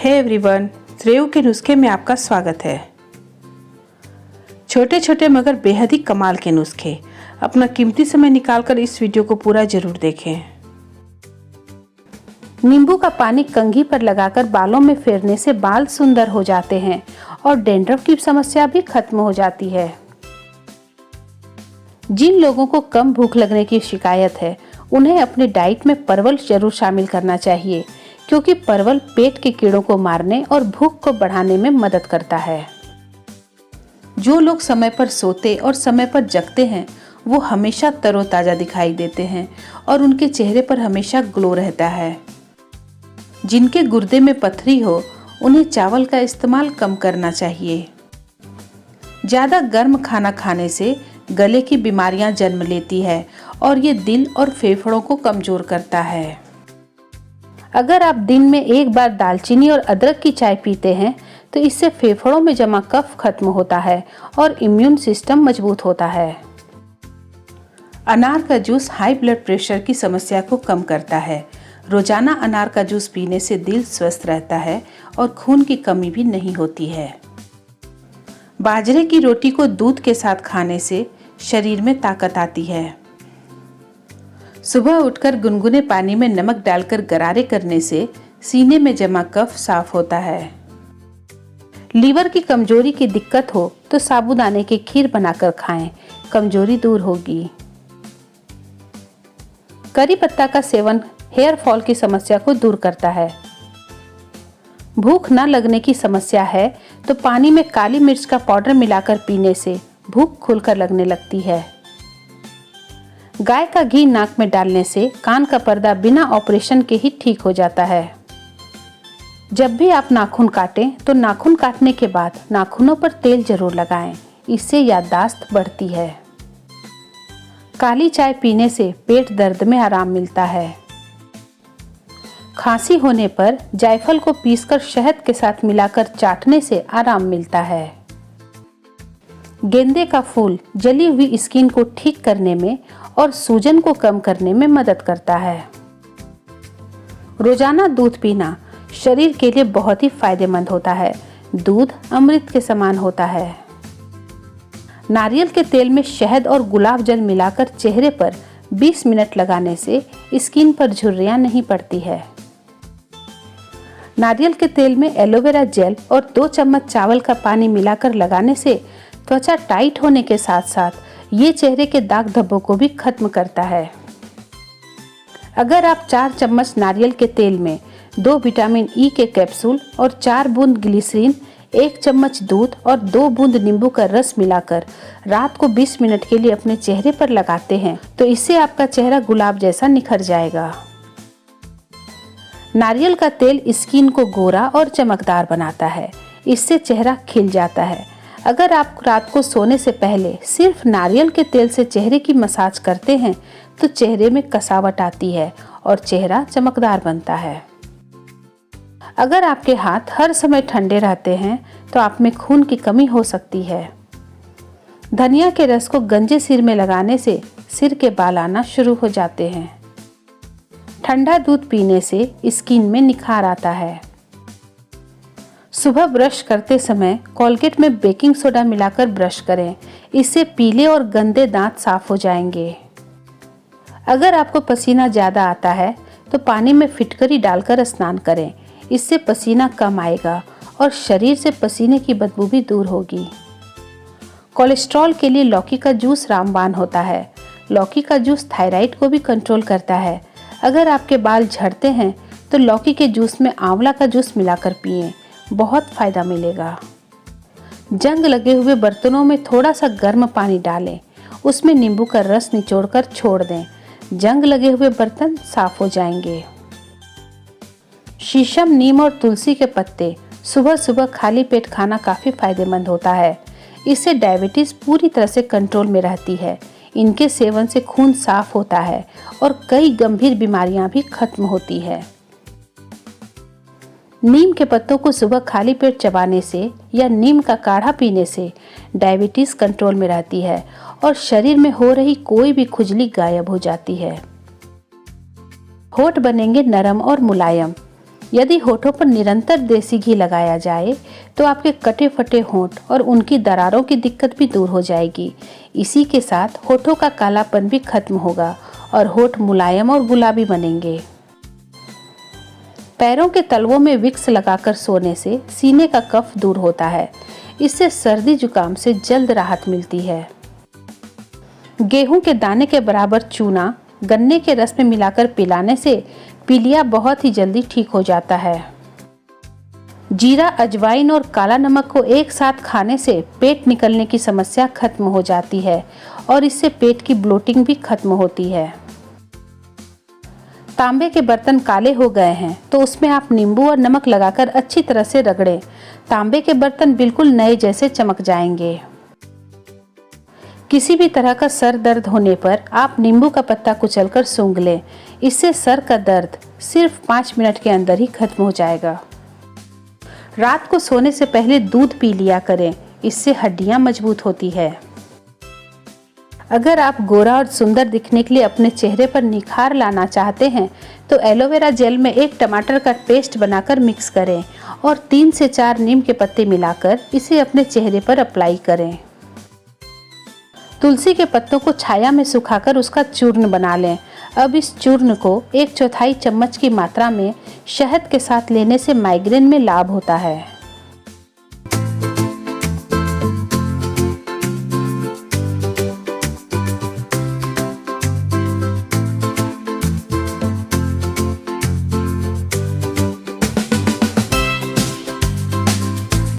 Hey everyone, Shreyu के नुस्खे में आपका स्वागत है। छोटे छोटे मगर बेहद ही कमाल के नुस्खे। अपना कीमती समय निकालकर इस वीडियो को पूरा जरूर देखें। नींबू का पानी कंघी पर लगाकर बालों में फेरने से बाल सुंदर हो जाते हैं और डैंड्रफ की समस्या भी खत्म हो जाती है। जिन लोगों को कम भूख लगने की शिकायत है, उन्हें अपने डाइट में परवल जरूर शामिल करना चाहिए, क्योंकि परवल पेट के कीड़ों को मारने और भूख को बढ़ाने में मदद करता है। जो लोग समय पर सोते और समय पर जगते हैं, वो हमेशा तरोताजा दिखाई देते हैं और उनके चेहरे पर हमेशा ग्लो रहता है। जिनके गुर्दे में पथरी हो, उन्हें चावल का इस्तेमाल कम करना चाहिए। ज़्यादा गर्म खाना खाने से गले की बीमारियां जन्म लेती है और ये दिल और फेफड़ों को कमजोर करता है। अगर आप दिन में एक बार दालचीनी और अदरक की चाय पीते हैं, तो इससे फेफड़ों में जमा कफ खत्म होता है और इम्यून सिस्टम मजबूत होता है। अनार का जूस हाई ब्लड प्रेशर की समस्या को कम करता है। रोजाना अनार का जूस पीने से दिल स्वस्थ रहता है और खून की कमी भी नहीं होती है। बाजरे की रोटी को दूध के साथ खाने से शरीर में ताकत आती है। सुबह उठकर गुनगुने पानी में नमक डालकर गरारे करने से सीने में जमा कफ साफ होता है। लीवर की कमजोरी की दिक्कत हो तो साबूदाने की खीर बनाकर खाएं, कमजोरी दूर होगी। करी पत्ता का सेवन हेयर फॉल की समस्या को दूर करता है। भूख न लगने की समस्या है तो पानी में काली मिर्च का पाउडर मिलाकर पीने से भूख खुलकर लगने लगती है। गाय का घी नाक में डालने से कान का पर्दा बिना ऑपरेशन के ही ठीक हो जाता है। जब भी आप नाखून काटें तो नाखून काटने के बाद नाखूनों पर तेल जरूर लगाएं, इससे याददाश्त बढ़ती है। काली चाय पीने से पेट दर्द में आराम मिलता है। खांसी होने पर जायफल को पीसकर शहद के साथ मिलाकर चाटने से आराम मिलता है। गेंदे का फूल जली हुई स्किन को ठीक करने में और सूजन को कम करने में मदद करता है। रोजाना दूध पीना शरीर के लिए बहुत ही फायदेमंद होता है। दूध अमृत के समान होता है। नारियल के तेल में शहद और गुलाब जल मिलाकर चेहरे पर 20 मिनट लगाने से स्किन पर झुर्रियां नहीं पड़ती है। नारियल के तेल में एलोवेरा जेल और 2 चम्मच चावल का पानी मिलाकर लगाने से त्वचा टाइट होने के साथ साथ ये चेहरे के दाग धब्बों को भी खत्म करता है। अगर आप 4 चम्मच नारियल के तेल में 2 विटामिन ई के कैप्सूल और 4 बूंद ग्लिसरीन, 1 चम्मच दूध और 2 बूंद नींबू का रस मिलाकर रात को 20 मिनट के लिए अपने चेहरे पर लगाते हैं, तो इससे आपका चेहरा गुलाब जैसा निखर जाएगा। नारियल का तेल स्किन को गोरा और चमकदार बनाता है। इससे चेहरा खिल जाता है। अगर आप रात को सोने से पहले सिर्फ नारियल के तेल से चेहरे की मसाज करते हैं, तो चेहरे में कसावट आती है और चेहरा चमकदार बनता है। अगर आपके हाथ हर समय ठंडे रहते हैं, तो आप में खून की कमी हो सकती है। धनिया के रस को गंजे सिर में लगाने से सिर के बाल आना शुरू हो जाते हैं। ठंडा दूध पीने से स्किन में निखार आता है। सुबह ब्रश करते समय कोलगेट में बेकिंग सोडा मिलाकर ब्रश करें, इससे पीले और गंदे दांत साफ हो जाएंगे। अगर आपको पसीना ज़्यादा आता है तो पानी में फिटकरी डालकर स्नान करें, इससे पसीना कम आएगा और शरीर से पसीने की बदबू भी दूर होगी। कोलेस्ट्रॉल के लिए लौकी का जूस रामबाण होता है। लौकी का जूस थायराइड को भी कंट्रोल करता है। अगर आपके बाल झड़ते हैं तो लौकी के जूस में आंवला का जूस मिलाकर पिएं, बहुत फायदा मिलेगा। जंग लगे हुए बर्तनों में थोड़ा सा गर्म पानी डालें, उसमें नींबू का रस निचोड़कर छोड़ दें। जंग लगे हुए बर्तन साफ हो जाएंगे। शीशम, नीम और तुलसी के पत्ते सुबह सुबह खाली पेट खाना काफी फायदेमंद होता है। इससे डायबिटीज पूरी तरह से कंट्रोल में रहती है। इनके सेवन से खून साफ होता है और कई गंभीर बीमारियां भी खत्म होती है। नीम के पत्तों को सुबह खाली पेट चबाने से या नीम का काढ़ा पीने से डायबिटीज कंट्रोल में रहती है और शरीर में हो रही कोई भी खुजली गायब हो जाती है। होठ बनेंगे नरम और मुलायम। यदि होठों पर निरंतर देसी घी लगाया जाए तो आपके कटे फटे होंठ और उनकी दरारों की दिक्कत भी दूर हो जाएगी। इसी के साथ होठों का कालापन भी खत्म होगा और होठ मुलायम और गुलाबी बनेंगे। पैरों के तलवों में विक्स लगाकर सोने से सीने का कफ दूर होता है। इससे सर्दी जुकाम से जल्द राहत मिलती है। गेहूं के दाने के बराबर चूना गन्ने के रस में मिलाकर पिलाने से पीलिया बहुत ही जल्दी ठीक हो जाता है। जीरा, अजवाइन और काला नमक को एक साथ खाने से पेट निकलने की समस्या खत्म हो जाती है और इससे पेट की ब्लोटिंग भी खत्म होती है। तांबे के बर्तन काले हो गए हैं तो उसमें आप नींबू और नमक लगाकर अच्छी तरह से रगड़ें। तांबे के बर्तन बिल्कुल नए जैसे चमक जाएंगे। किसी भी तरह का सर दर्द होने पर आप नींबू का पत्ता कुचलकर सूंघ लें। इससे सर का दर्द सिर्फ 5 मिनट के अंदर ही खत्म हो जाएगा। रात को सोने से पहले दूध पी लिया करें, इससे हड्डियां मजबूत होती है। अगर आप गोरा और सुंदर दिखने के लिए अपने चेहरे पर निखार लाना चाहते हैं तो एलोवेरा जेल में 1 टमाटर का पेस्ट बनाकर मिक्स करें और 3 से 4 नीम के पत्ते मिलाकर इसे अपने चेहरे पर अप्लाई करें। तुलसी के पत्तों को छाया में सुखाकर उसका चूर्ण बना लें। अब इस चूर्ण को 1/4 चम्मच की मात्रा में शहद के साथ लेने से माइग्रेन में लाभ होता है।